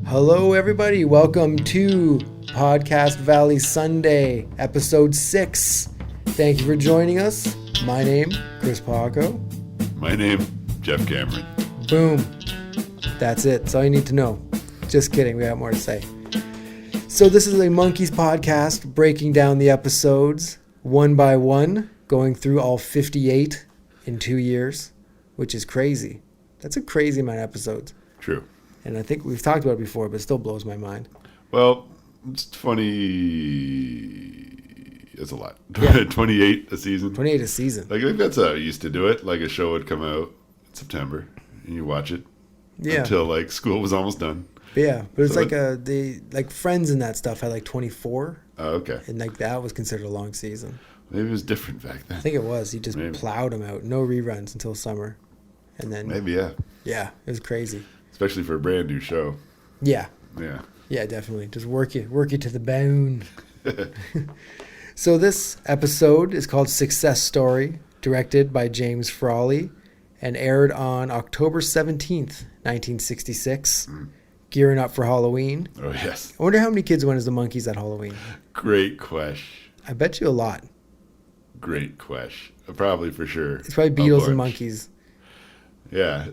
Hello, everybody. Welcome to Podcast Valley Sunday, episode 6. Thank you for joining us. My name, Chris Paco. My name, Jeff Cameron. Boom. That's it. That's all you need to know. Just kidding. We got more to say. So this is a Monkees podcast, breaking down the episodes one by one, going through all 58 in 2 years, which is crazy. That's a crazy amount of episodes. True. And I think we've talked about it before, but it still blows my mind. Well, it's 20... It's a lot. Yeah. 28 a season. 28 a season. Like, I think that's how I used to do it. Like, a show would come out in September, and you watch it until, like, school was almost done. Yeah, but it's So like Friends and that stuff had like 24. Oh, okay. And like that was considered a long season. Maybe it was different back then. I think it was. You just plowed them out. No reruns until summer. And then... Maybe, yeah. Yeah, it was crazy. Especially for a brand new show. Yeah. Yeah. Yeah, definitely. Just work you to the bone. So this episode is called Success Story, directed by James Frawley, and aired on October 17th, 1966. Gearing up for Halloween. Oh, yes. I wonder how many kids went as the Monkees at Halloween. Great question. I bet you a lot. Great question. Probably for sure. It's probably Beatles and Monkees. Yeah.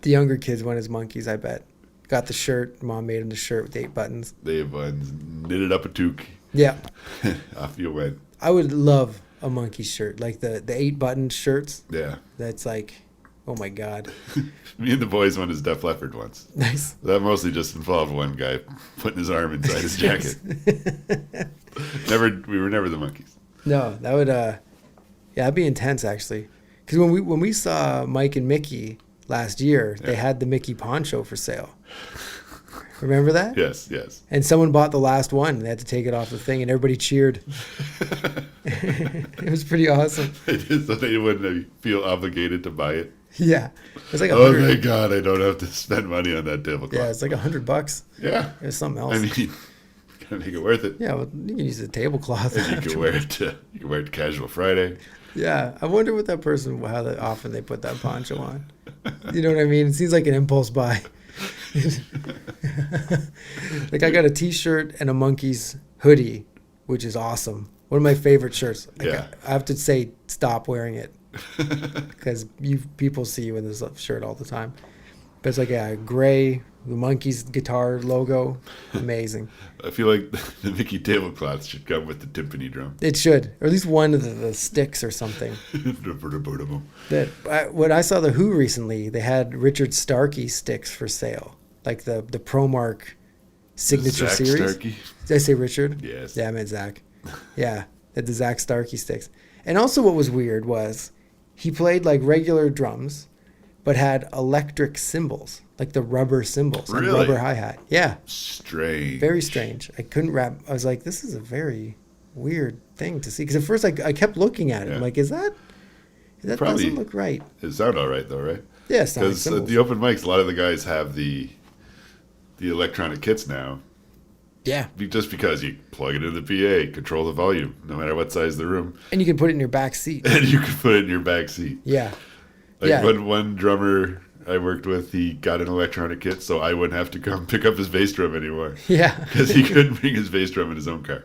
The younger kids went as Monkees, I bet. Got the shirt. Mom made him the shirt with 8 buttons. They have knitted up a toque. Yeah. Off you went. I would love a Monkees shirt. Like the 8-button shirts. Yeah. That's like, oh my God. Me and the boys went as Def Leppard once. Nice. That mostly just involved one guy putting his arm inside his jacket. We were never the Monkees. No, that would, that'd be intense actually. Because when we saw Mike and Mickey last year, they had the Mickey poncho for sale. Remember that? Yes, yes. And someone bought the last one. They had to take it off the thing, and everybody cheered. It was pretty awesome. So they wouldn't feel obligated to buy it. Yeah, it was like oh my God, I don't have to spend money on that tablecloth. Yeah, it's like $100. Yeah, it was something else. I mean, gotta make it worth it. Yeah, well, you can use the tablecloth. And you can wear it to Casual Friday. Yeah, I wonder what that person, how often they put that poncho on. You know what I mean? It seems like an impulse buy. Like I got a T-shirt and a Monkees hoodie, which is awesome. One of my favorite shirts. Like Yeah. I have to say, stop wearing it because people see you in this shirt all the time. But it's like a gray, the Monkees guitar logo, amazing. I feel like the Mickey tablecloth should come with the timpani drum. It should, or at least one of the sticks or something. When I saw the Who recently, they had Richard Starkey sticks for sale, like the Promark signature Zach series. Starkey? Did I say Richard? Yes. Yeah, I meant Zach. Yeah, the Zach Starkey sticks. And also, what was weird was he played like regular drums, but had electric cymbals, like the rubber cymbals, Really? and rubber hi-hat. Yeah. Strange. Very strange. I couldn't wrap. I was like, this is a very weird thing to see. Because at first I kept looking at it. Yeah. I'm like, that Probably doesn't look right. It sounded all right, though, right? Yeah, it sounds Because the open mics, a lot of the guys have the electronic kits now. Yeah. Just because you plug it in the PA, control the volume, no matter what size the room. And you can put it in your back seat. And you can put it in your back seat. Yeah. Like yeah. one drummer I worked with, he got an electronic kit so I wouldn't have to come pick up his bass drum anymore. Yeah. Because he couldn't bring his bass drum in his own car.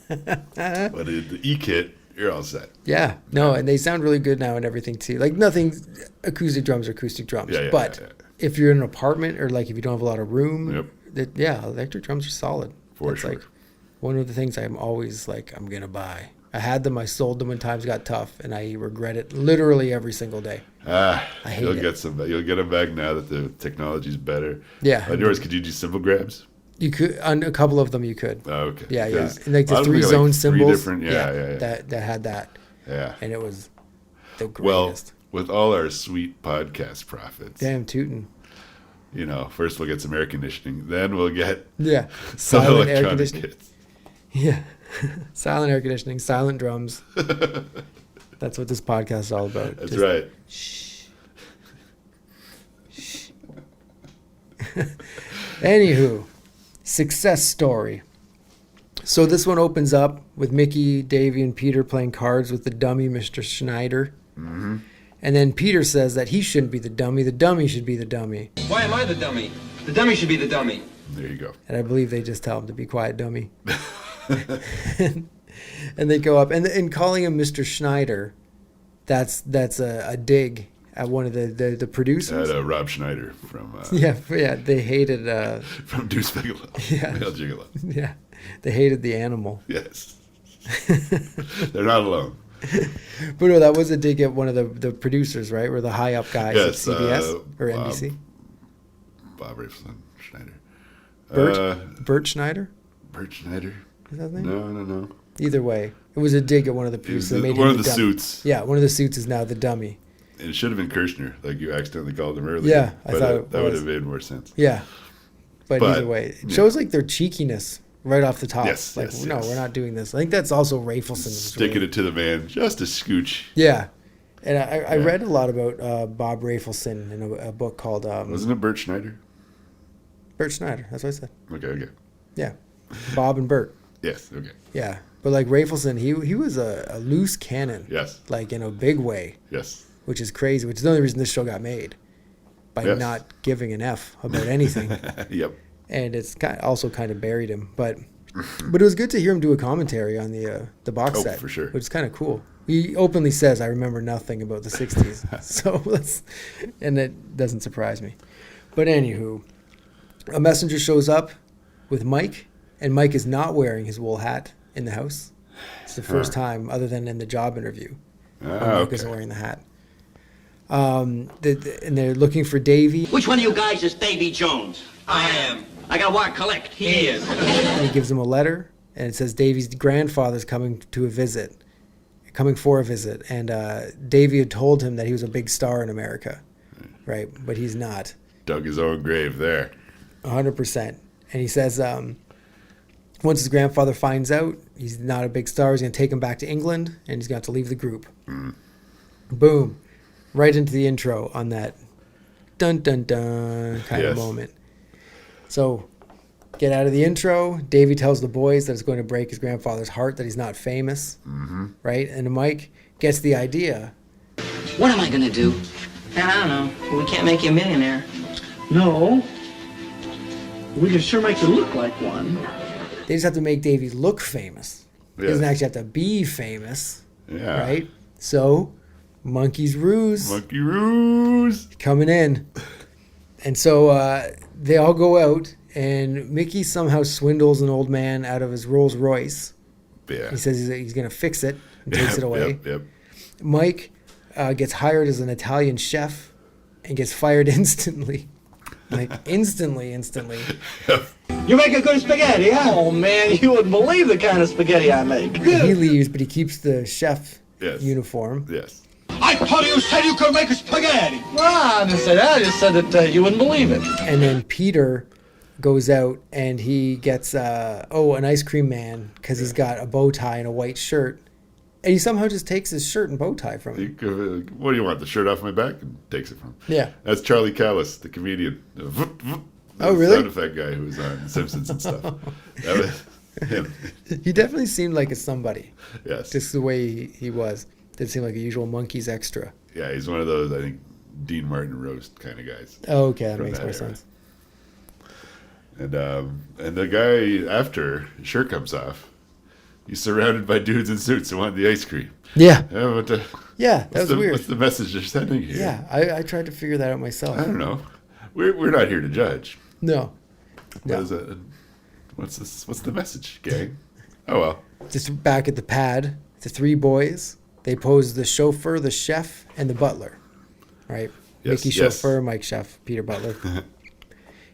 But the E-kit, you're all set. Yeah. No, and they sound really good now and everything too. Like nothing, acoustic drums are acoustic drums. Yeah, but if you're in an apartment or like if you don't have a lot of room, yep. Electric drums are solid. For sure. Like one of the things I'm always like, I'm going to buy. I had them, I sold them when times got tough, and I regret it literally every single day. I hate you'll it. You'll get them back now that the technology's better. Yeah. On yours, could you do cymbal grabs? You could, on a couple of them you could. Oh, okay. Yeah, yeah. Because And like the a lot of them 3 got, zone like, cymbals. 3 different, yeah. That had that. Yeah. And it was the greatest. Well, with all our sweet podcast profits. Damn tootin'. You know, first we'll get some air conditioning, then we'll get silent air electronic conditioning. kits. Yeah. Silent air conditioning, silent drums. That's what this podcast is all about. That's right. Shh. Shh. Anywho, Success Story. So this one opens up with Mickey, Davy, and Peter playing cards with the dummy, Mr. Schneider. Mm-hmm. And then Peter says that he shouldn't be the dummy should be the dummy. Why am I the dummy? The dummy should be the dummy. There you go. And I believe they just tell him to be quiet, dummy. and they go up. And calling him Mr. Schneider, that's a dig at one of the producers. At Rob Schneider from... yeah, they hated... from Deuce Bigelow. Yeah. Male Gigolo. Yeah, they hated the animal. Yes. They're not alone. But no, that was a dig at one of the producers, right? Or the high up guys at CBS or NBC. Bob Rafelson Schneider. Bert Schneider? Bert Schneider. Is that his name? No. Either way, it was a dig at one of the producers. One of the suits. Yeah, one of the suits is now the dummy. And it should have been Kirshner, like you accidentally called him earlier. Yeah, I thought that would have made more sense. Yeah. But either way, it shows like their cheekiness right off the top. Yes, like, yes, no, yes. we're not doing this. I think that's also Rafelson. Sticking it to the man, just a scooch. Yeah. And I read a lot about Bob Rafelson in a book called... Wasn't it Bert Schneider? Bert Schneider, that's what I said. Okay. Yeah. Bob and Bert. Yes, okay. Yeah. But like Rafelson, he was a loose cannon. Yes. Like in a big way. Yes. Which is crazy, which is the only reason this show got made. By not giving an F about anything. Yep. And it's also kind of buried him. But it was good to hear him do a commentary on the box set. For sure. Which is kind of cool. He openly says, I remember nothing about the 60s. And it doesn't surprise me. But anywho, a messenger shows up with Mike, and Mike is not wearing his wool hat in the house. It's the first time, other than in the job interview, Mike isn't wearing the hat. And they're looking for Davy. Which one of you guys is Davy Jones? I am. I got what collect. He is. And he gives him a letter, and it says Davy's grandfather's coming for a visit. And Davy had told him that he was a big star in America, right? But he's not. Dug his own grave there. 100%. And he says once his grandfather finds out he's not a big star, he's going to take him back to England, and he's going to have to leave the group. Boom. Right into the intro on that dun-dun-dun kind of moment. So get out of the intro. Davy tells the boys that it's going to break his grandfather's heart that he's not famous, right? And Mike gets the idea. What am I going to do? I don't know. We can't make you a millionaire. No. We can sure make you look like one. They just have to make Davy look famous. He doesn't actually have to be famous, right? So, Monkees ruse. Monkey ruse. Coming in. And so they all go out, and Mickey somehow swindles an old man out of his Rolls Royce. Yeah. He says he's going to fix it and takes it away. Yep. Mike gets hired as an Italian chef and gets fired instantly. Like, instantly. You make a good spaghetti, huh? Oh, man, you wouldn't believe the kind of spaghetti I make. He leaves, but he keeps the chef uniform. Yes. I thought you said you could make a spaghetti. Well, I didn't say that. I just said that you wouldn't believe it. And then Peter goes out, and he gets, an ice cream man, because he's got a bow tie and a white shirt. And he somehow just takes his shirt and bow tie from him. What do you want, the shirt off my back? And takes it from him. Yeah. That's Charlie Callis, the comedian. Oh, really? Sound effect guy who was on The Simpsons and stuff. That was him. He definitely seemed like a somebody. Yes. Just the way he was. Didn't seem like a usual Monkees extra. Yeah, he's one of those, I think, Dean Martin roast kind of guys. Oh, okay, that makes more sense. And the guy, after his shirt comes off, he's surrounded by dudes in suits who want the ice cream. Yeah. That was weird. What's the message they're sending here? Yeah, I tried to figure that out myself. I don't know. We're not here to judge. No. What's the message, gang? Oh, well. Just back at the pad, the three boys, they pose the chauffeur, the chef, and the butler. Right? Yes, Mickey chauffeur, Mike chef, Peter butler.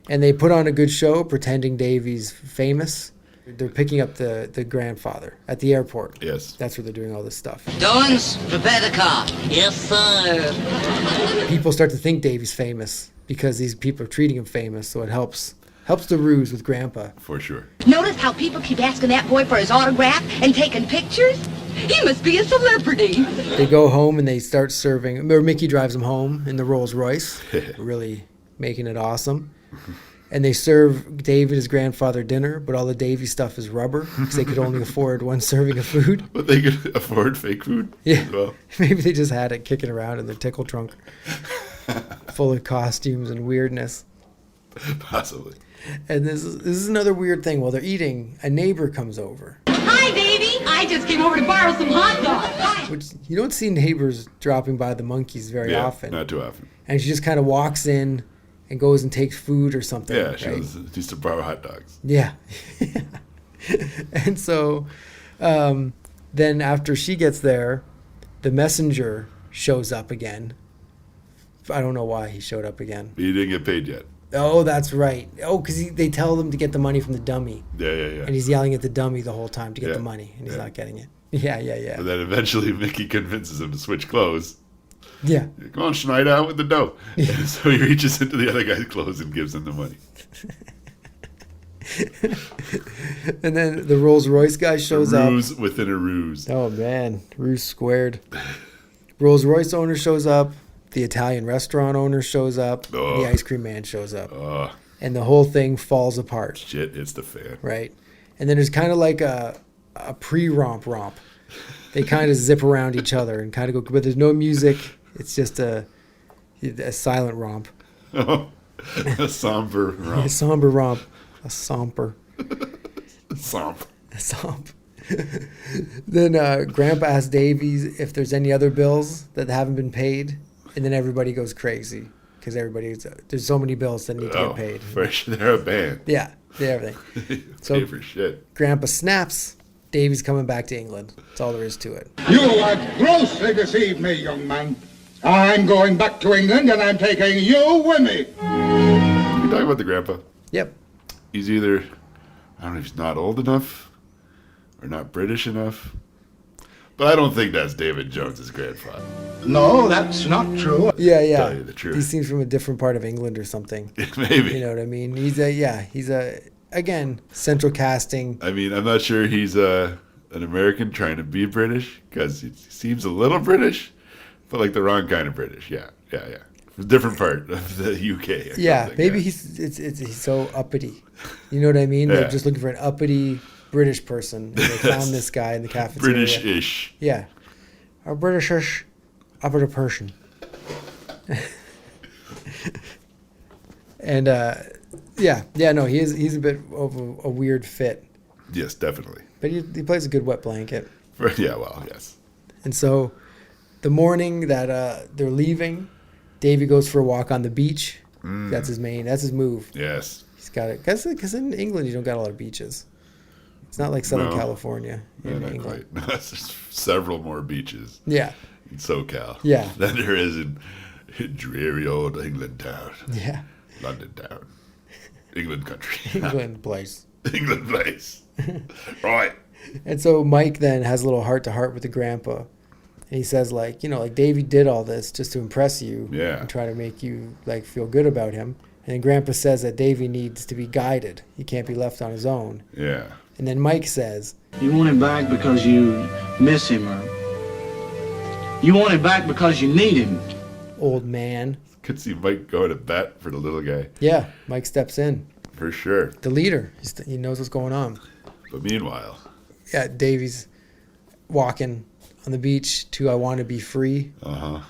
And they put on a good show, pretending Davy's famous. They're picking up the grandfather at the airport. Yes. That's where they're doing all this stuff. Dons, prepare the car. Yes, sir. People start to think Davy's famous because these people are treating him famous, so it helps the ruse with Grandpa. For sure. Notice how people keep asking that boy for his autograph and taking pictures? He must be a celebrity. They go home and they start serving. Or Mickey drives them home in the Rolls Royce, really making it awesome. And they serve Davy his grandfather dinner, but all the Davy stuff is rubber because they could only afford one serving of food. But they could afford fake food as well. Maybe they just had it kicking around in their tickle trunk full of costumes and weirdness. Possibly. And this is another weird thing. While they're eating, a neighbor comes over. Hi, Davy. I just came over to borrow some hot dogs. Which you don't see neighbors dropping by the Monkees very often. Not too often. And she just kind of walks in and goes and takes food or something. Yeah, she right? used to borrow hot dogs. Yeah. And so then after she gets there, the messenger shows up again. I don't know why he showed up again. He didn't get paid yet. Oh, that's right. Oh, because they tell them to get the money from the dummy. Yeah. And he's yelling at the dummy the whole time to get the money, and he's not getting it. Yeah. And then eventually Mickey convinces him to switch clothes. Yeah. Come on, Schneid out with the dough. Yeah. And so he reaches into the other guy's clothes and gives him the money. And then the Rolls Royce guy shows up. Ruse within a ruse. Oh, man. Ruse squared. Rolls Royce owner shows up. The Italian restaurant owner shows up. Oh. The ice cream man shows up. Oh, And the whole thing falls apart. shit hits the fan. Right? And then there's kind of like a pre-romp. They kind of zip around each other and kind of go, but there's no music. It's just a silent romp. Oh, a somber romp. A somber romp. A somber. Somp. A somp. Then Grandpa asks Davy if there's any other bills that haven't been paid. And then everybody goes crazy because there's so many bills that need to get paid. They're a band. Yeah, everything. Pay for shit. Grandpa snaps. Davy's coming back to England. That's all there is to it. You have grossly deceived me, young man. I'm going back to England and I'm taking you with me. You talk about the grandpa. Yep. He's either, I don't know if he's not old enough or not British enough. But I don't think that's David Jones's grandfather. No, that's not true. Yeah. Tell you the truth. He seems from a different part of England or something. Maybe. You know what I mean? He's a again, central casting. I mean, I'm not sure he's an American trying to be British because he seems a little British, but like the wrong kind of British. Yeah. A different part of the UK. Yeah, maybe he's so uppity. You know what I mean? Yeah. They're just looking for an uppity British person, and they found this guy in the cafeteria. British-ish. Yeah, a British-ish uppity person. And he's a bit of a weird fit. Yes, definitely. But he plays a good wet blanket. Yes. And so the morning that they're leaving, Davy goes for a walk on the beach. That's his move. Yes. He's got it. Because in England, you don't got a lot of beaches. It's not like Southern California in not England. quite. There's several more beaches Yeah. in SoCal Yeah. than there is in dreary old England town. Yeah. London town. England country. England place. England place. Right. And so Mike then has a little heart-to-heart with the grandpa. And he says, like Davy did all this just to impress you. Yeah. And try to make you, feel good about him. And then Grandpa says that Davy needs to be guided. He can't be left on his own. Yeah. And then Mike says, You want him back because you miss him, or you want him back because you need him. old man. Could see Mike going to bat for the little guy. Yeah, Mike steps in. For sure. The leader. He knows what's going on. But meanwhile. Yeah, Davy's walking on the beach to I Want to Be Free. Uh-huh.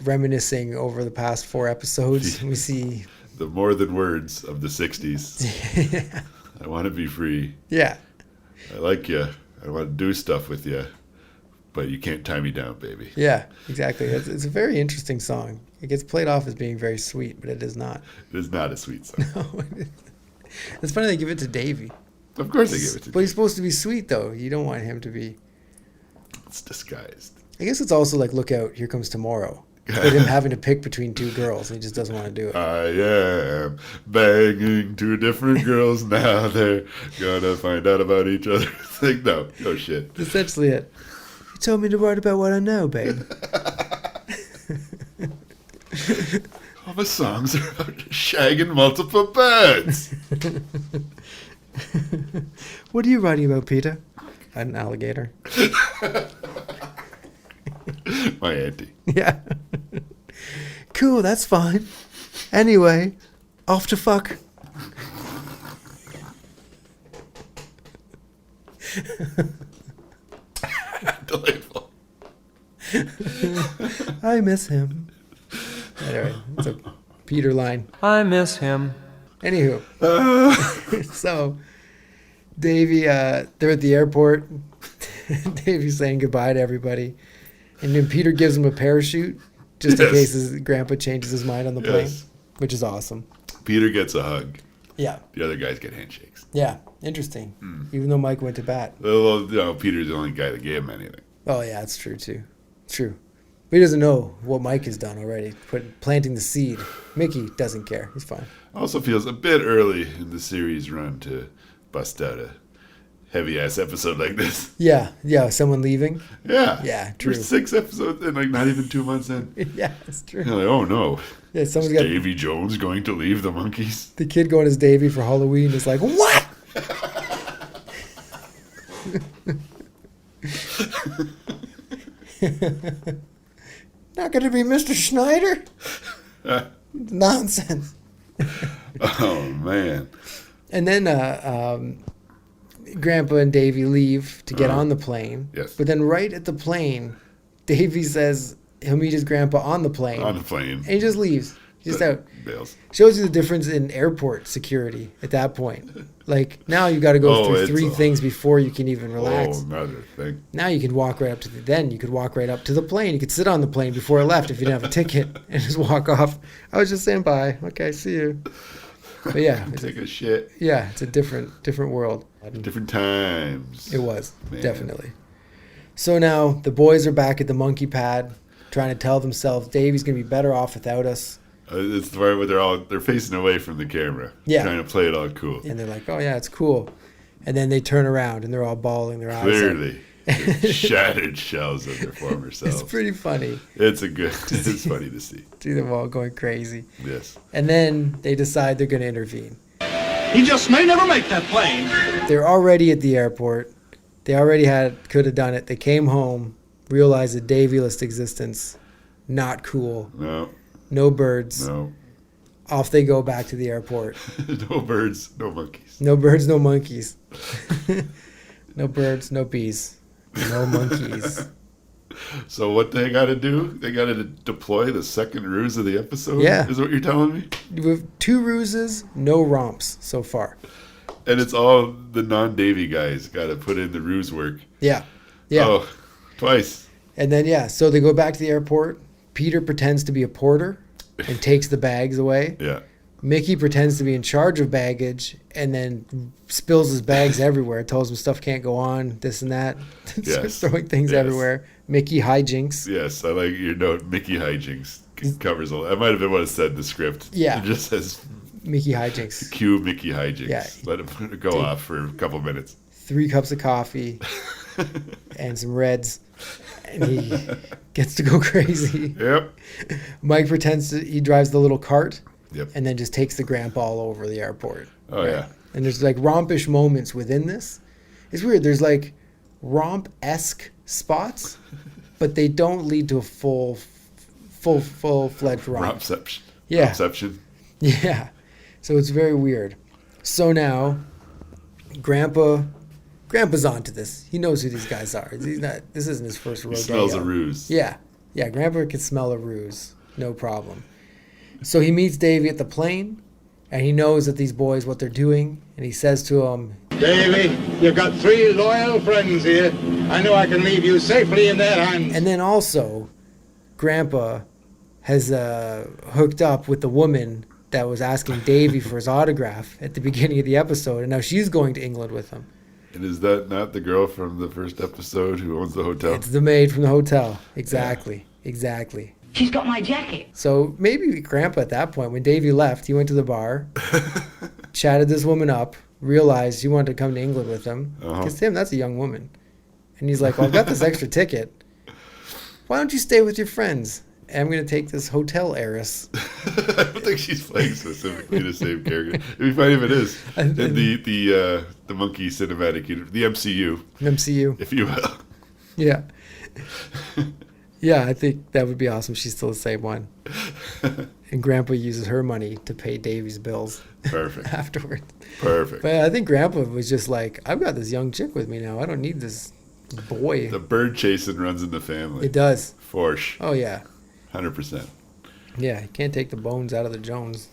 Reminiscing over the past 4 episodes. We see the more than words of the 60s. Yeah. I want to be free. Yeah. I like you. I want to do stuff with you. But you can't tie me down, baby. Yeah, exactly. It's a very interesting song. It gets played off as being very sweet, but it is not. It is not a sweet song. No, it's funny they give it to Davy. Of course they give it to But he's supposed to be sweet, though. You don't want him to be. It's disguised. I guess it's also like, look out, here comes tomorrow. But him having to pick between 2 girls, and he just doesn't want to do it. I am banging 2 different girls now. They're gonna find out about each other. It's like, no shit. Essentially it. You told me to write about what I know, babe. All my songs are about shagging multiple birds. What are you writing about, Peter? An alligator. My auntie. Yeah. Cool, that's fine. Anyway, off to fuck. Delightful. I miss him. Anyway, it's a Peter line. I miss him. Anywho, so Davy, they're at the airport. Davy's saying goodbye to everybody. And then Peter gives him a parachute just in case his grandpa changes his mind on the plane, which is awesome. Peter gets a hug. Yeah. The other guys get handshakes. Yeah. Interesting. Even though Mike went to bat. Well, Peter's the only guy that gave him anything. Oh, yeah, that's true, too. True. But he doesn't know what Mike has done already, planting the seed. Mickey doesn't care. He's fine. Also feels a bit early in the series run to bust out a heavy-ass episode like this. Yeah. Someone leaving. Yeah. Yeah, true. We're 6 episodes in, like not even 2 months in. Yeah, that's true. You're like, oh no. Yeah, someone's Is got Davy Jones going to leave the Monkees? the kid going as Davy for Halloween is like, what? Not going to be Mr. Schneider? Nonsense. Oh man. And then Grandpa and Davy leave to get on the plane. Yes. But then right at the plane, Davy says he'll meet his grandpa on the plane. On the plane. And he just leaves. Just out. Bails. Shows you the difference in airport security at that point. Like, now you got to go through 3 things before you can even relax. Oh, another thing. Now you can walk right up to then you could walk right up to the plane. You could sit on the plane before it left if you didn't have a ticket and just walk off. I was just saying bye. Okay, see you. But yeah, Take a shit. yeah, it's a different world. Different times. It was, Man. definitely. So now the boys are back at the monkey pad trying to tell themselves Davy's going to be better off without us. It's the part where they're facing away from the camera. Yeah. Trying to play it all cool. And they're like, oh yeah, it's cool. And then they turn around and they're all bawling their eyes out. Clearly. Shattered shells of their former selves. It's pretty funny. It's funny to see. See them all going crazy. Yes. And then they decide they're going to intervene. He just may never make that plane. They're already at the airport. They already could have done it. They came home, realized a Davy-less existence. Not cool. No. No birds. No. Off they go back to the airport. No birds, no monkeys. No birds, no monkeys. No birds, no bees. No monkeys. So what they got to do? They got to deploy the second ruse of the episode? Yeah. Is what you're telling me? With 2 ruses, no romps so far. And it's all the non-Davy guys got to put in the ruse work. Yeah. Yeah. Oh, twice. And then, so they go back to the airport. Peter pretends to be a porter and takes the bags away. Yeah. Mickey pretends to be in charge of baggage and then spills his bags everywhere. Tells him stuff can't go on, this and that. Starts Yes. throwing things Yes. everywhere. Mickey hijinks. Yes, I like your note. Mickey hijinks covers a lot. That might have been what it said in the script. Yeah. It just says Mickey hijinks. cue Mickey hijinks. Yeah. Let him go off for a couple minutes. 3 cups of coffee and some Reds. And he gets to go crazy. Yep. Mike pretends he drives the little cart. Yep. And then just takes the grandpa all over the airport. Oh, yeah. And there's like rompish moments within this. It's weird. There's romp-esque spots, but they don't lead to a full-fledged romp. Rompception. Yeah. Rompception. Yeah. So it's very weird. So now, Grandpa's onto this. He knows who these guys are. This isn't his first rodeo. He smells a ruse. Yeah. Yeah, Grandpa can smell a ruse. No problem. So he meets Davy at the plane, and he knows that these boys, what they're doing, and he says to him, Davy, you've got 3 loyal friends here. I know I can leave you safely in their hands. and then also, Grandpa has hooked up with the woman that was asking Davy for his autograph at the beginning of the episode, and now she's going to England with him. And is that not the girl from the first episode who owns the hotel? It's the maid from the hotel. Exactly. Exactly. She's got my jacket. So maybe Grandpa at that point, when Davy left, he went to the bar, chatted this woman up, realized she wanted to come to England with him. Because to him, that's a young woman. And he's like, well, I've got this extra ticket. Why don't you stay with your friends? And I'm going to take this hotel heiress. I don't think she's playing specifically the same character. It'd be funny if it is. In the Monkey cinematic, the MCU, MCU. if you will. Yeah. Yeah, I think that would be awesome. She's still the same one. And Grandpa uses her money to pay Davy's bills Perfect. afterward. Perfect. But I think Grandpa was just like, I've got this young chick with me now. I don't need this boy. The bird chasing runs in the family. It does. Forsh. Oh, yeah. 100%. Yeah, you can't take the bones out of the Jones.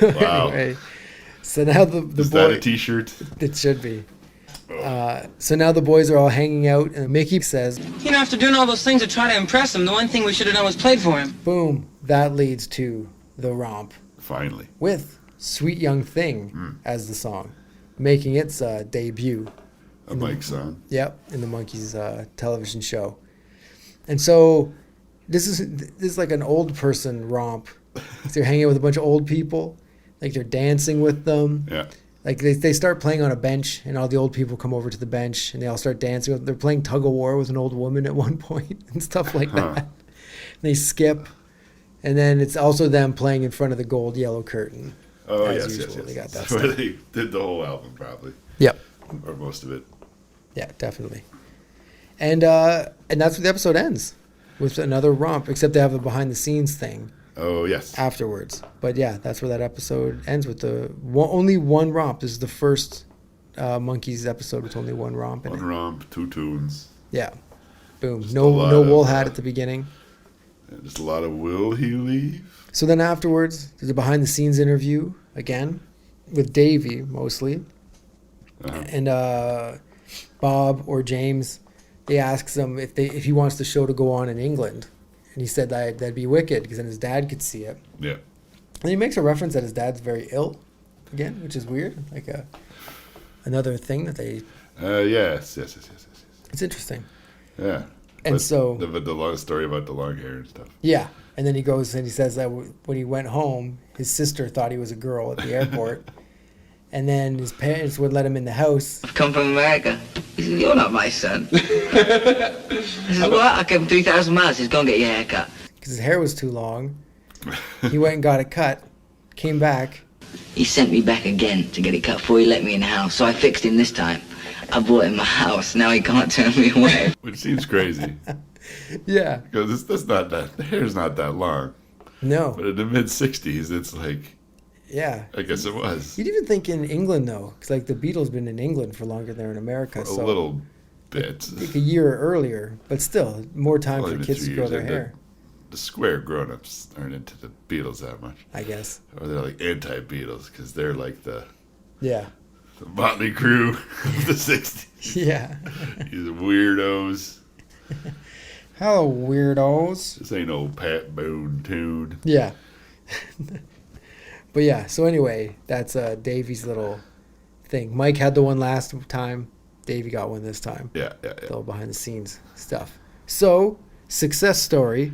Wow. Anyway, so now the Is boy, that a T-shirt? it should be. So now the boys are all hanging out, and Mickey says, You know, after doing all those things to try to impress him, the one thing we should have done was played for him. boom, that leads to the romp Finally. with Sweet Young Thing as the song, making its debut. A Mike song. Yep, in the Monkees television show. And so this is like an old person romp. They're hanging out with a bunch of old people, like they're dancing with them. Yeah. Like they start playing on a bench, and all the old people come over to the bench, and they all start dancing. They're playing tug of war with an old woman at one point and stuff like that. And they skip, and then it's also them playing in front of the gold yellow curtain. Oh, As yes. usual, they got that That's where stuff. they did the whole album, probably. Yep. Or most of it. Yeah, definitely. And that's where the episode ends, with another romp, except they have a behind the scenes thing Oh, yes. afterwards. But yeah, that's where that episode ends, with only one romp. This is the first Monkees episode with only one romp in One it. romp, 2 tunes. Yeah. Boom. Just No a lot wool of, hat at the beginning. And just a lot of will he leave? So then afterwards, there's a behind the scenes interview again with Davy mostly. Uh-huh. And Bob or James, they asks him if he wants the show to go on in England. And he said that'd be wicked, because then his dad could see it. Yeah. And he makes a reference that his dad's very ill again, which is weird. Like another thing that they... Yes. It's interesting. Yeah. And But so... the long story about the long hair and stuff. Yeah. And then he goes and he says that when he went home, his sister thought he was a girl at the airport. And then his parents would let him in the house. I've come from America. He said, You're not my son. I said, What? I came 3,000 miles. He's gonna get your hair cut. Because his hair was too long. He went and got it cut. Came back. He sent me back again to get it cut before he let me in the house. So I fixed him this time. I bought him a house. Now he can't turn me away. Which seems crazy. Yeah. Because that's not that... The hair's not that long. No. But in the mid-60s, it's like... Yeah. I guess it was. You'd even think in England, though. Because, like, the Beatles been in England for longer than they're in America. A So little bit. like a year earlier. But still, more time Only for been kids 3 to grow years, their and hair, The square grown-ups aren't into the Beatles that much. I guess. Or they're like anti-Beatles, because they're like the Yeah. Motley Crue of the 60s. Yeah. These weirdos. Hello, weirdos. This ain't no Pat Boone tune. Yeah. But yeah, so anyway, that's Davy's little thing. Mike had the one last time. Davy got one this time. Yeah. Little behind the scenes stuff. So, success story.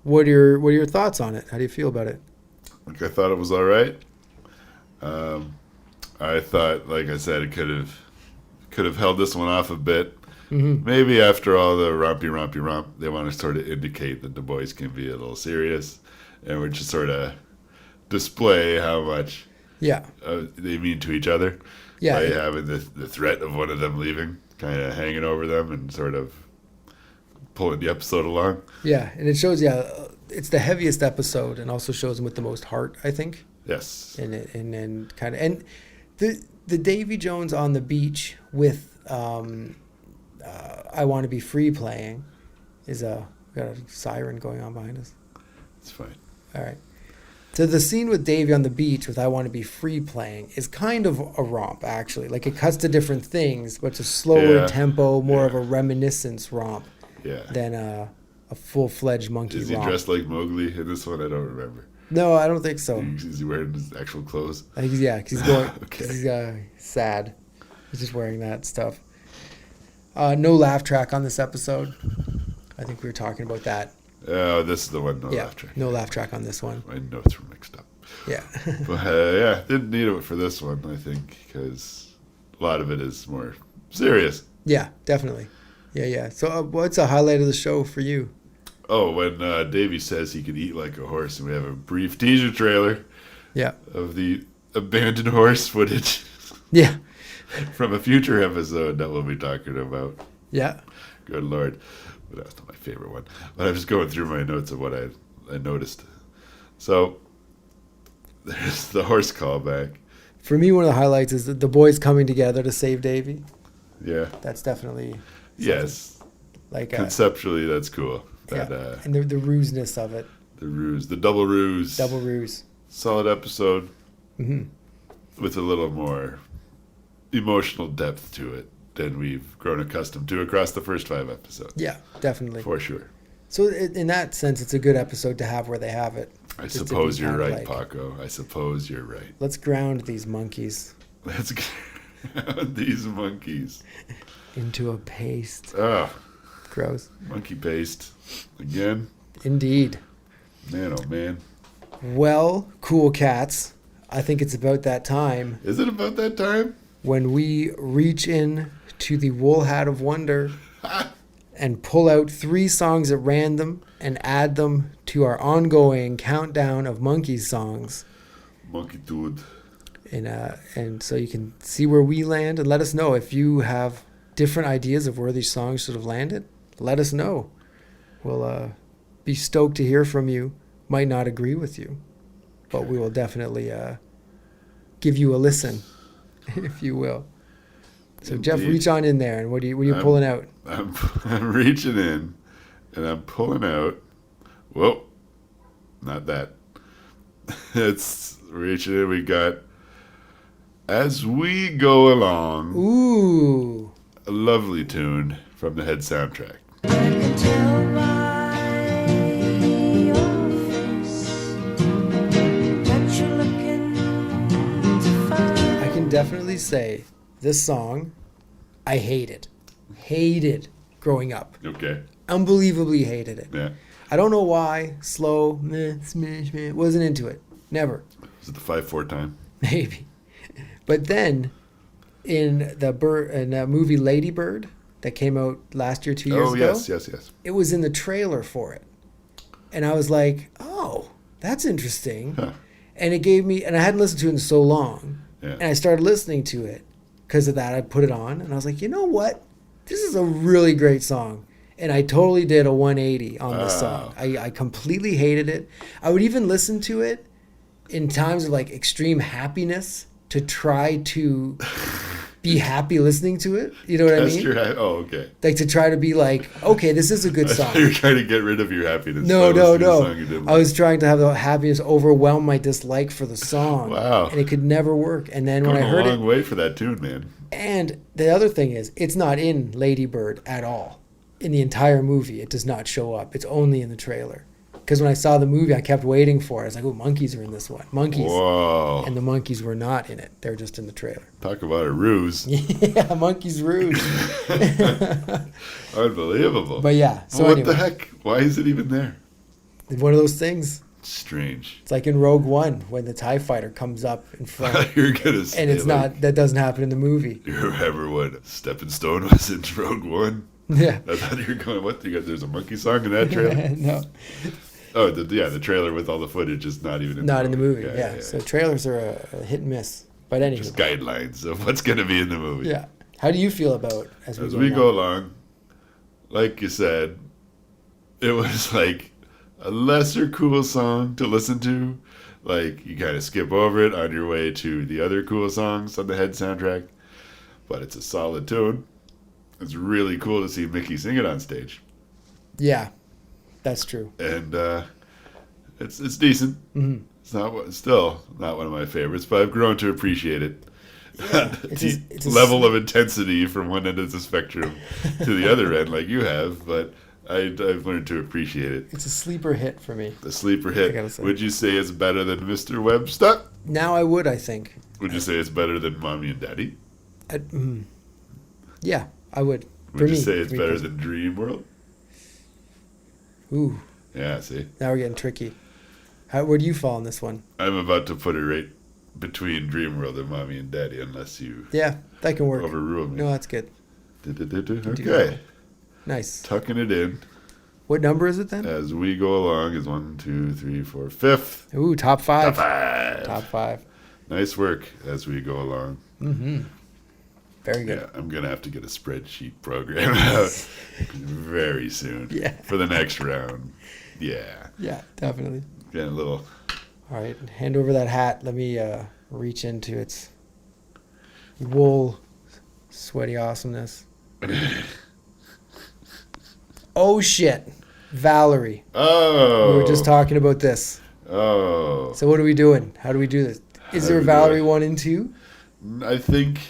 What are your thoughts on it? How do you feel about it? Like, I thought it was all right. I thought, like I said, it could have held this one off a bit. Mm-hmm. Maybe after all the rompy romp, they want to sort of indicate that the boys can be a little serious, and we just sort of display how much Yeah. they mean to each other. Yeah. By having the threat of one of them leaving kind of hanging over them and sort of pulling the episode along. Yeah, and it shows, it's the heaviest episode, and also shows them with the most heart, I think. Yes. And kind of, and the Davy Jones on the beach with I Want to Be Free playing is we got a siren going on behind us. It's fine. All right. So the scene with Davy on the beach with I Want to Be Free playing is kind of a romp, actually. Like, it cuts to different things, but it's a slower tempo, more of a reminiscence romp than a full-fledged monkey romp. Is he dressed like Mowgli in this one? I don't remember. No, I don't think so. Is he wearing his actual clothes? I think because he's going. Okay. He's sad. He's just wearing that stuff. No laugh track on this episode. I think we were talking about that. Oh, this is the one. No laugh track. No laugh track on this one. My notes were mixed up. Yeah. But didn't need it for this one, I think, because a lot of it is more serious. Yeah, definitely. Yeah. So what's a highlight of the show for you? Oh, when Davy says he could eat like a horse, and we have a brief teaser trailer of the abandoned horse footage Yeah. from a future episode that we'll be talking about. Yeah. Good Lord. But that's not my favorite one. But I'm just going through my notes of what I noticed. So, there's the horse callback. For me, one of the highlights is the boys coming together to save Davy. Yeah. That's definitely Yes. like Conceptually, that's cool. and the ruseness of it. The ruse. The double ruse. Double ruse. Solid episode. with a little more emotional depth to it than we've grown accustomed to across the first 5 episodes. Yeah, definitely. For sure. So in that sense, it's a good episode to have where they have it. I Just to suppose be you're kinda right, Paco. I suppose you're right. Let's ground these monkeys Let's get these monkeys. into a paste. Oh, Gross. monkey paste. Again. Indeed. Man, oh man. Well, cool cats, I think it's about that time Is it about that time? when we reach in to the wool hat of wonder and pull out 3 songs at random and add them to our ongoing countdown of Monkees songs. Monkey dude. And so you can see where we land and let us know if you have different ideas of where these songs should have landed. Let us know. We'll be stoked to hear from you. Might not agree with you, but we will definitely give you a listen, if you will. So Jeff, Indeed. reach on in there, and what are you pulling out? I'm reaching in, and I'm pulling out. Whoa, not that. It's reaching in. We got As We Go Along. Ooh. A lovely tune from the Head soundtrack. I can definitely say this song, I hated. Hated growing up. Okay. Unbelievably hated it. Yeah. I don't know why. Slow, meh, smash, meh. Wasn't into it. Never. Is it the 5/4 time? Maybe. But then in the movie Lady Bird that came out last year, 2 years ago. Oh, yes. It was in the trailer for it. And I was like, oh, that's interesting. Huh. And it gave me, and I hadn't listened to it in so long. Yeah. And I started listening to it because of that. I put it on and I was like, you know what? This is a really great song. And I totally did a 180 on this song. I completely hated it. I would even listen to it in times of like extreme happiness to try to be happy listening to it. You know what I mean? Oh, okay. Like to try to be like, okay, this is a good I song. thought you were trying to get rid of your happiness. No. by listening to a song you didn't I like. was trying to have the happiness overwhelm my dislike for the song. Wow. And it could never work. And then when Going I heard a long it, way for that tune, man. and the other thing is, it's not in Lady Bird at all. In the entire movie, it does not show up. It's only in the trailer. Because when I saw the movie, I kept waiting for it. I was like, oh, Monkees are in this one. Monkees. Whoa. And the Monkees were not in it. They were just in the trailer. Talk about a ruse. Yeah, Monkees ruse. Unbelievable. But yeah, so what anyway. the heck? Why is it even there? One of those things. Strange. It's like in Rogue One when the TIE fighter comes up in front. You're gonna say And it's like, not, that doesn't happen in the movie. You remember when Stepping Stone was in Rogue One? Yeah. I thought you were going, what? There's a monkey song in that trailer? No, Oh, the trailer with all the footage is not even in not the in the movie. Yeah. So trailers are a hit and miss. But anyway. Just guidelines of what's going to be in the movie. Yeah. How do you feel about As We go along, like you said, it was like a lesser cool song to listen to. Like, you kind of skip over it on your way to the other cool songs on the Head soundtrack. But it's a solid tune. It's really cool to see Mickey sing it on stage. Yeah, that's true. And it's decent. Mm-hmm. It's still not one of my favorites, but I've grown to appreciate it. Yeah, it's a level of intensity from one end of the spectrum to the other end, like you have, but I've learned to appreciate it. It's a sleeper hit for me. The sleeper I gotta hit. say. Would you say it's better than Mr. Webster? Now I would, I think. Would you say it's better than Mommy and Daddy? Yeah, I would. Would you say it's better than Dream World? Ooh, Yeah, see? now we're getting tricky. Where do you fall on this one? I'm about to put it right between Dream World and Mommy and Daddy, unless you Yeah, that can work. overrule me. No, that's good. Okay. Nice. Tucking it in What number is it then? as we go along is 1, 2, 3, 4, 5th. Ooh, top five. Top 5. Top five. Nice work as we go along. Mm-hmm. Very good. Yeah, I'm going to have to get a spreadsheet program out very soon Yeah. for the next round. Yeah. Yeah, definitely. Getting a little... All right, hand over that hat. Let me reach into its wool, sweaty awesomeness. Oh, shit. Valerie. Oh. We were just talking about this. Oh. So what are we doing? How do we do this? Is there a Valerie 1 and 2? I think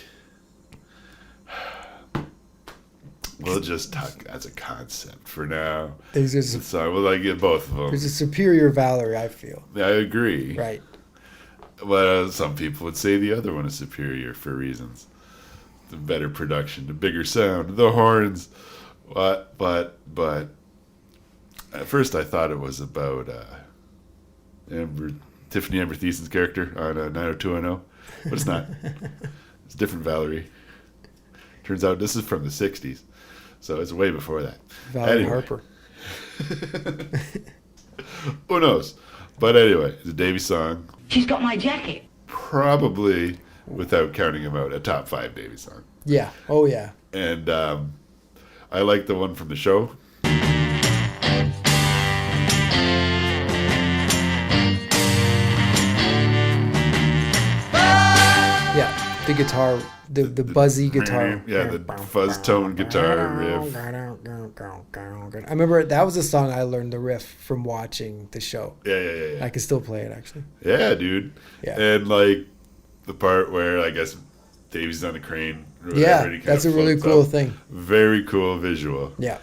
we'll just talk as a concept for now. So we'll like get both of them. There's a superior Valerie, I feel. I agree. Right. But some people would say the other one is superior for reasons. The better production, the bigger sound, the horns. But at first I thought it was about Tiffany Amber Thiessen's character on 90210, but it's not. It's a different Valerie. Turns out this is from the 60s, so it's way before that. Valerie Harper. Who knows? But anyway, it's a Davy song. She's got my jacket. Probably, without counting him out, a top 5 Davy song. Yeah. Oh, yeah. And I like the one from the show. Yeah, the guitar, the buzzy guitar. Yeah, the fuzz tone guitar riff. I remember that was a song I learned the riff from watching the show. Yeah. I can still play it, actually. Yeah, dude. Yeah. And like the part where I guess Davy's on the crane. Yeah, that's a really cool thing. Very cool visual. Yeah.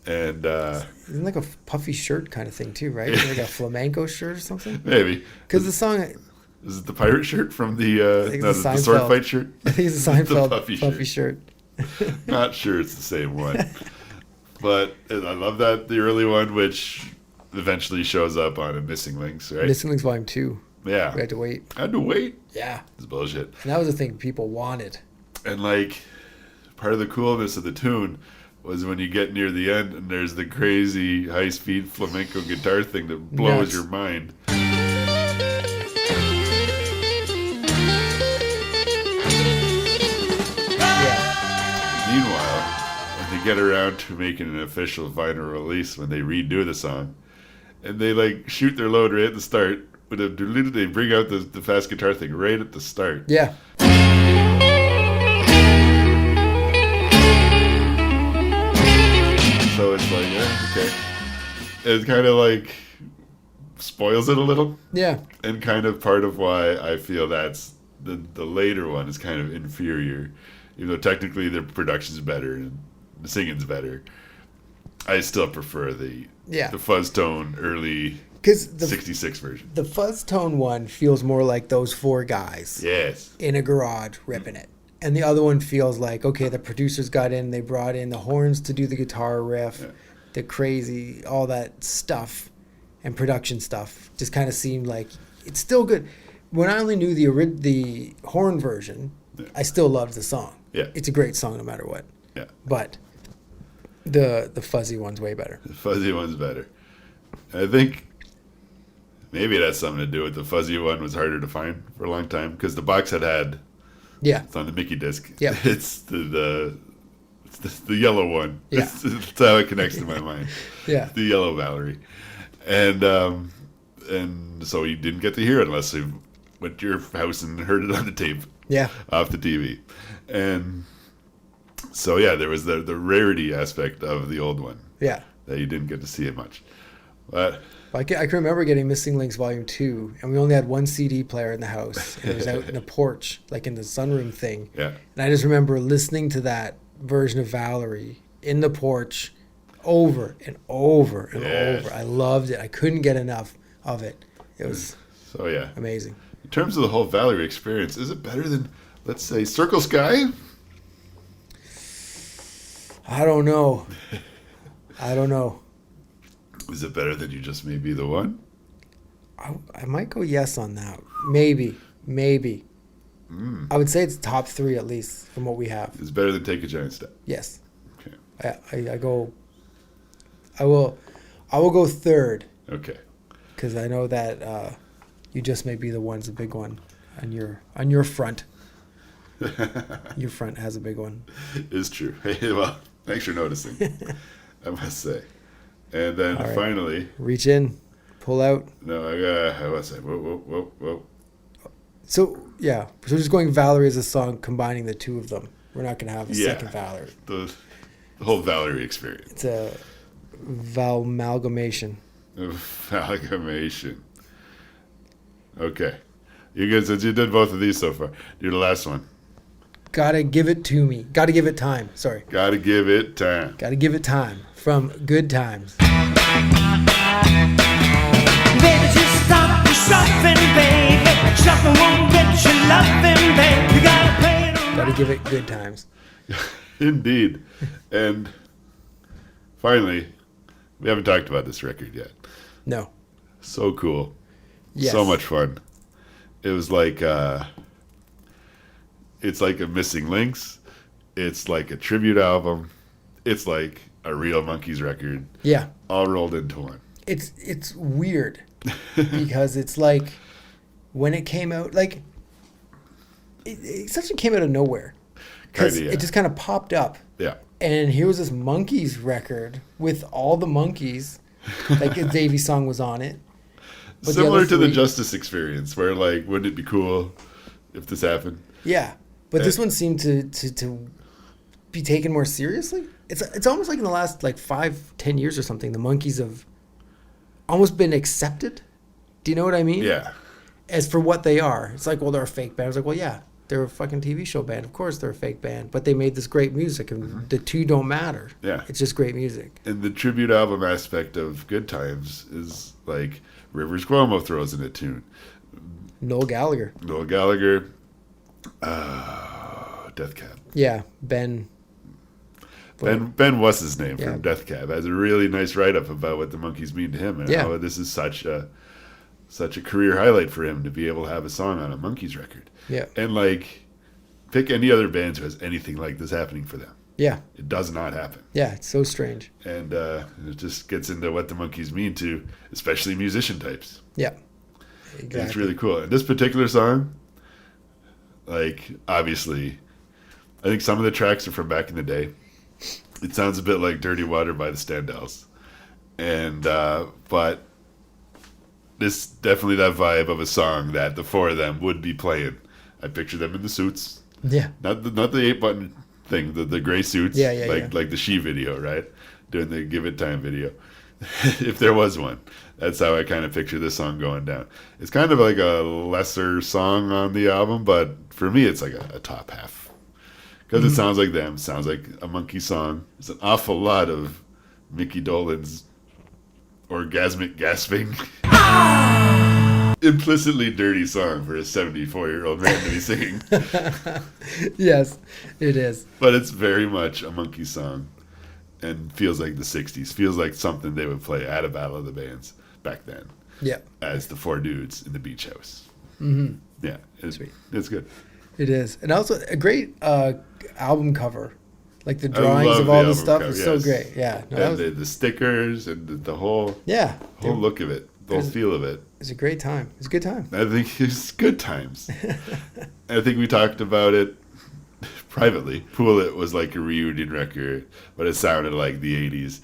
And isn't like a puffy shirt kind of thing too, right? Like a flamenco shirt or something. Maybe. Because the song. Is it the pirate shirt from the the sword fight shirt? I think it's a Seinfeld the puffy shirt. Not sure it's the same one. But I love that, the early one, which eventually shows up on a Missing Links, right? Missing Links Volume 2. Yeah. We had to wait. I had to wait. Yeah. It's bullshit. And that was the thing people wanted. And like, part of the coolness of the tune was when you get near the end and there's the crazy high-speed flamenco guitar thing that blows your mind. Meanwhile, when they get around to making an official vinyl release, when they redo the song, and they like shoot their load right at the start, but they bring out the fast guitar thing right at the start. Yeah. So it's like, yeah, okay. It kind of like spoils it a little. Yeah. And kind of part of why I feel that's the later one is kind of inferior. Even though technically the production's better and the singing's better, I still prefer the fuzz tone early 66 version. The fuzz tone one feels more like those 4 guys. Yes. In a garage ripping it. And the other one feels like, okay, the producers got in, they brought in the horns to do the guitar riff, the crazy, all that stuff, and production stuff. Just kind of seemed like it's still good. When I only knew the horn version, I still loved the song. Yeah. It's a great song no matter what. Yeah. But the fuzzy one's way better. The fuzzy one's better. I think maybe it has something to do with the fuzzy one was harder to find for a long time because the box had it's on the Mickey disc. Yeah. It's the yellow one. Yeah. That's how it connects to my mind. Yeah. The yellow Valerie. And so you didn't get to hear it unless you went to your house and heard it on the tape. Yeah. Off the TV. And so, yeah, there was the rarity aspect of the old one. Yeah. That you didn't get to see it much. But I can remember getting Missing Links Volume 2, and we only had one CD player in the house. And it was out in a porch, like in the sunroom thing. Yeah. And I just remember listening to that version of Valerie in the porch over and over and over. I loved it. I couldn't get enough of it. It was amazing. In terms of the whole Valerie experience, is it better than, let's say, Circle Sky? I don't know. Is it better than You Just May Be the One? I might go yes on that. Maybe. I would say it's top 3 at least from what we have. It's better than Take a Giant Step. Yes. Okay. I will go third. Okay. Because I know that You Just May Be the One's a big one on your front. Your front has a big one. It's true. Hey, well, thanks for noticing. I must say. And then finally, reach in, pull out. No, I was like, whoa. So just going Valerie as a song, combining the two of them. We're not going to have a second Valerie. The whole Valerie experience. It's a Valmalgamation. Amalgamation. Okay. You good since you did both of these so far. Do the last one. Gotta Give It To Me. Gotta Give It Time. Sorry. Gotta give it time. Gotta Give It Time from Good Times. Baby, just stop your shuffling, baby. Shuffling won't get you loving, baby. You gotta play it around. Gotta give it good times. Indeed. And finally, we haven't talked about this record yet. No. So cool. Yes. So much fun. It was like it's like a Missing Links. It's like a tribute album. It's like a real Monkees record. Yeah. All rolled into one. It's weird because it's like when it came out, like it essentially came out of nowhere because Kinda, yeah. it just kind of popped up. Yeah. And here was this Monkees record with all the Monkees, like a Davy song was on it. But Similar to the three- Justice Experience, where like, wouldn't it be cool if this happened? Yeah, but this one seemed to be taken more seriously. It's almost like in the last like 5-10 years or something, the Monkees have almost been accepted. Do you know what I mean? Yeah. As for what they are, it's like, well, they're a fake band. I was like, well, yeah, they're a fucking TV show band. Of course, they're a fake band, but they made this great music, and the two don't matter. Yeah. It's just great music. And the tribute album aspect of Good Times is like Rivers Cuomo throws in a tune. Noel Gallagher. Noel Gallagher, Death Cab. Yeah, Ben. Ben what's his name Yeah. from Death Cab has a really nice write up about what the Monkees mean to him and Yeah. how this is such a career highlight for him to be able to have a song on a Monkees record. Yeah. And like pick any other band who has anything like this happening for them. Yeah. It does not happen. Yeah, it's so strange. And it just gets into what the Monkees mean to especially musician types. Yeah. And Exactly. it's really cool. And this particular song, like obviously, I think some of the tracks are from back in the day. It sounds a bit like Dirty Water by the Standells. And but this definitely that vibe of a song that the four of them would be playing. I picture them in the suits. Yeah. Not the 8-button thing, the gray suits. Yeah, yeah, like yeah. like the She video, right? Doing the Give It Time video. If there was one. That's how I kind of picture this song going down. It's kind of like a lesser song on the album, but for me it's like a top half. Because it sounds like them, sounds like a Monkey song. There's an awful lot of Mickey Dolenz orgasmic gasping. Implicitly dirty song for a 74-year-old man to be singing. Yes, it is. But it's very much a Monkey song and feels like the 60s. Feels like something they would play at a Battle of the Bands back then Yeah. as the four dudes in the beach house. Mm-hmm. Yeah, it's good. It is. And also a great album cover. Like the I drawings love of the all album this stuff cover, is so yes. great. Yeah. No, that And was, the stickers and the whole yeah. whole look of it, the whole feel of it. It's a great time. It's a good time. I think it's good times. I think we talked about it privately. Pool It was like a reunion record, but it sounded like the 80s.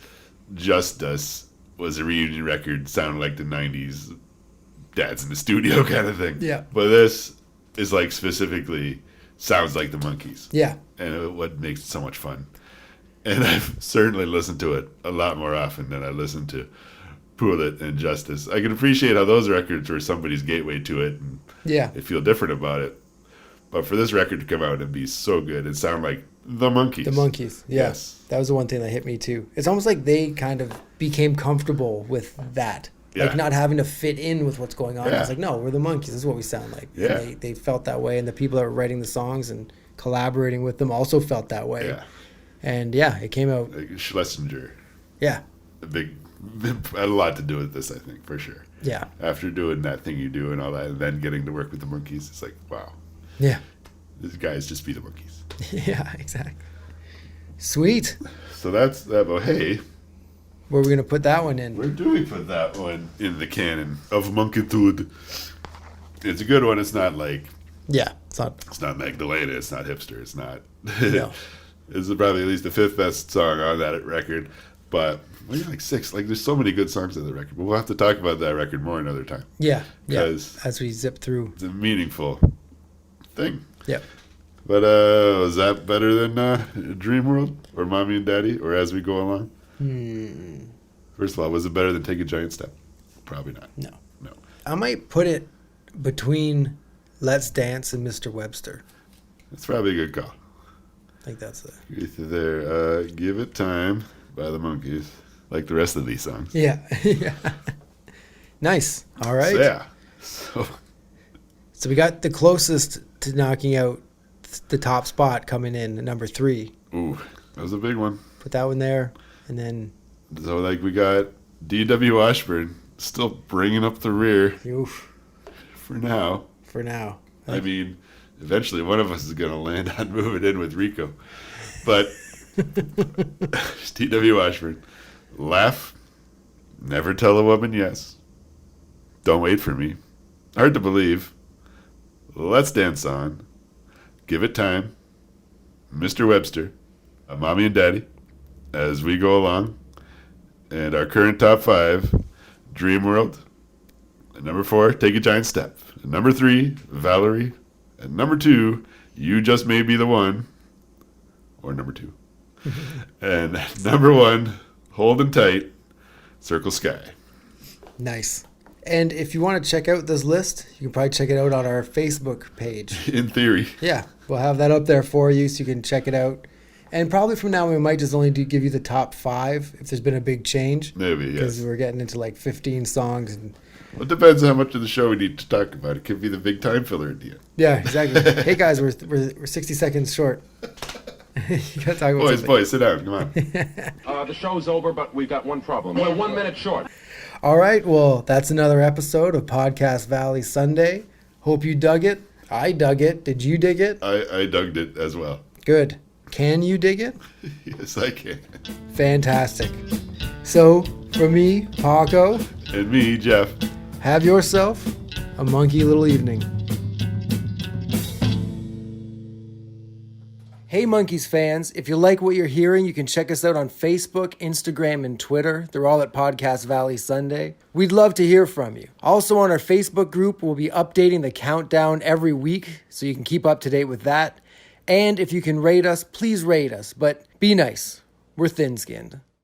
Just Us was a reunion record, sounded like the 90s. Dad's in the studio kind of thing. Yeah. But this is like specifically sounds like the Monkees. Yeah. And what makes it so much fun. And I've certainly listened to it a lot more often than I listened to Pool It and Justice. I can appreciate how those records were somebody's gateway to it and Yeah. they feel different about it. But for this record to come out and be so good and sound like the Monkees. The Monkees. Yeah. Yes. That was the one thing that hit me too. It's almost like they kind of became comfortable with that. Like Yeah. not having to fit in with what's going on. Yeah. It's like, no, we're the Monkees. This is what we sound like. Yeah. And they felt that way. And the people that were writing the songs and collaborating with them also felt that way. Yeah. And yeah, it came out. Like Schlesinger. Yeah. Had a lot to do with this, I think, for sure. Yeah. After doing that thing you do and all that, and then getting to work with the Monkees, it's like, wow, Yeah. these guys just be the Monkees. Yeah, exactly. Sweet. So that's that. But hey, Where are we going to put that one in? where do we put that one in the canon of Monkitude? It's a good one. It's not like Yeah. it's not Magdalena. It's not hipster. It's not. No. This is probably at least the fifth best song on that record. But maybe like six. Like there's so many good songs on the record. But we'll have to talk about that record more another time. Yeah. Yeah. 'Cause As we zip through. it's a meaningful thing. Yep. But was that better than Dream World or Mommy and Daddy or As We Go Along? First of all, was it better than Take a Giant Step? Probably not. No. No. I might put it between Let's Dance and Mr. Webster. That's probably a good call. I think that's it. Either there, Give It Time by the Monkees, like the rest of these songs. Yeah. Yeah. Nice. All right. So, yeah. So we got the closest to knocking out the top spot coming in at number 3. Ooh, that was a big one. Put that one there, and then So, like, we got D.W. Washburn still bringing up the rear oof, for now. for now. I mean, eventually one of us is going to land on moving in with Rico. But D.W. Washburn, Laugh, Never Tell a Woman Yes, Don't Wait for Me, Hard to Believe, Let's Dance On, Give It Time, Mr. Webster, A Mommy and Daddy, As We Go Along, and our current top 5, Dream World. At number 4, Take a Giant Step. At number 3, Valerie. At number 2, You Just May Be the One. Or number 2. And at number 1, Holding Tight, Circle Sky. Nice. And if you want to check out this list, you can probably check it out on our Facebook page. In theory. Yeah, we'll have that up there for you so you can check it out. And probably from now on, we might just only give you the top 5 if there's been a big change. Maybe, yes. Because we're getting into like 15 songs. And Well, it depends on how much of the show we need to talk about. It could be the big time filler at the end. yeah, exactly. Hey guys, we're 60 seconds short. You gotta talk about Boys, sit down. Come on. The show's over, but we've got one problem. We're 1 minute short. All right, well, that's another episode of Podcast Valley Sunday. Hope you dug it. I dug it. Did you dig it? I dug it as well. Good. Can you dig it? Yes, I can. Fantastic. So, for me, Paco, And me, Jeff. have yourself a monkey little evening. Hey Monkees fans, if you like what you're hearing, you can check us out on Facebook, Instagram, and Twitter. They're all at Podcast Valley Sunday. We'd love to hear from you. Also on our Facebook group, we'll be updating the countdown every week, so you can keep up to date with that. And if you can rate us, please rate us, but be nice. We're thin-skinned.